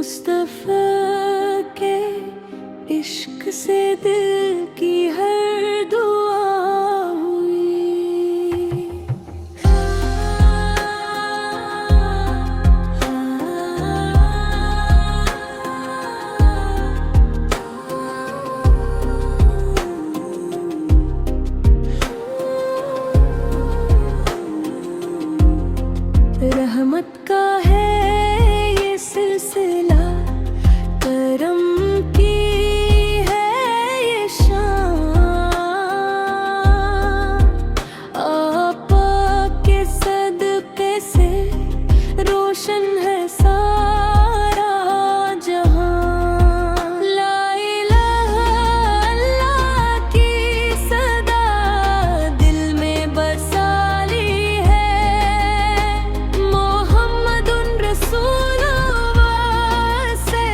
मुस्तफा के इश्क से दिल की हर दुआ हुई। रहमत का है ये सिलसिला, करम की है ये शान। आपा के सदक़े से रोशन है सारा जहां। ला इलाहा अल्लाह की सदा दिल में बसा ली है। मोहम्मदुन रसूलुल्लाह से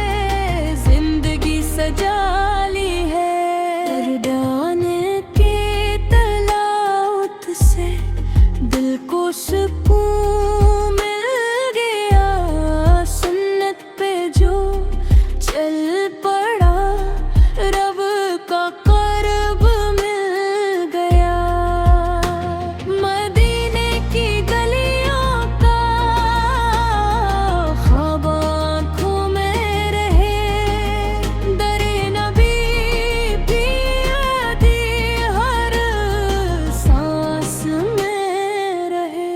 जिंदगी सजा ली है। दर्दाने के तलाउत से दिल को सुकून मिल गया। सुन्नत पे जो चल पड़ा रब का कर्ब मिल गया। मदीने की गलियों का ख्वाब आँखों में रहे। दरे नबी भी यादी हर सांस में रहे।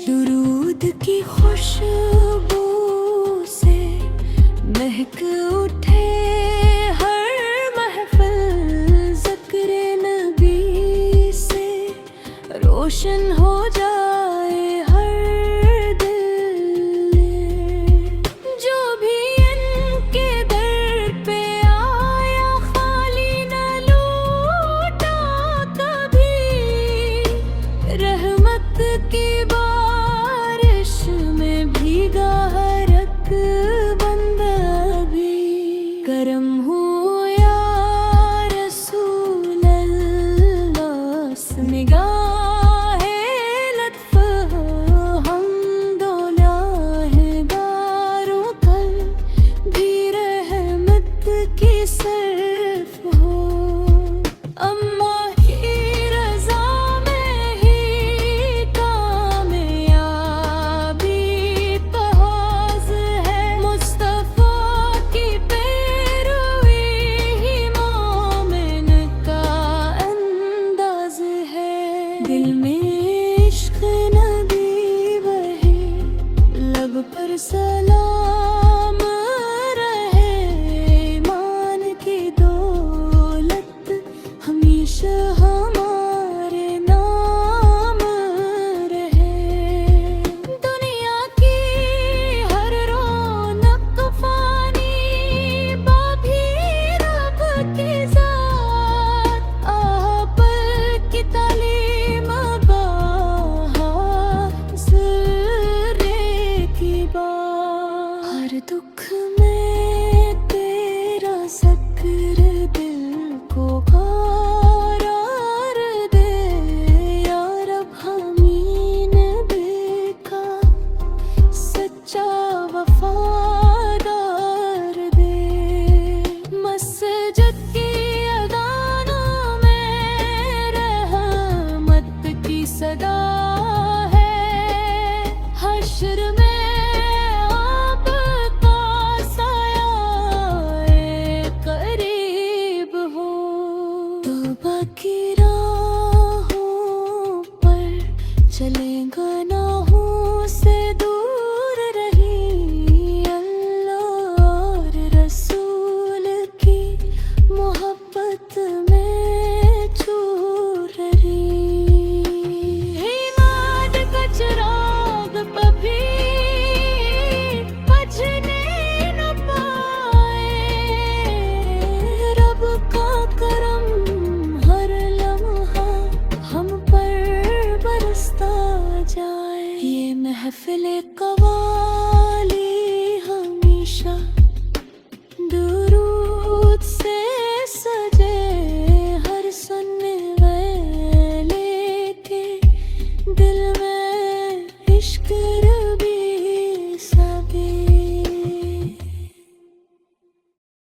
दुरूद की खुशबू से महक उठे हर महफिल। ज़िक्र नबी से रोशन हो जाए हर दिल। जो भी इनके दर पे आया खाली न लौटा कभी। रहमत की बारिश में भीगा हर एक बंदा भी। करम हो या रसूल अल्लाह, निगाहे लत्फ हमदोलाहगारों कल भी रहमत की सिर्फ हो। अम्मा ही रज़ा में ही कामयाबी पहाज़ है। मुस्तफ़ा की पैरवी ही मोमिन का अंदाज़ है। दिल में इश्क नबी बहे, लब पर सलाम रहे। ईमान की दौलत हमेशा हमारे नाम रहे। दुनिया की हर रौनक फानी, बाकी रब की ज़ात। आपल की तालीम ज़र्रे की बात। हर दुख में तेरा ज़िक्र दिल को करार दे। या रब हमीन बेका सच्चा वफादार दे। मस्जिद की अज़ानों में रहमत की सदा है। हश्र में आपका साया करीब हो। तौबा की राहों पर चले गुनाहों से दूर रही। अल्लाह और रसूल की मोहब्बत में चूर रही। हिमाद का चिराग कभी बुझने न पाए। रब का करम हर लम्हा हम पर बरसता जाए। ये महफिल कवा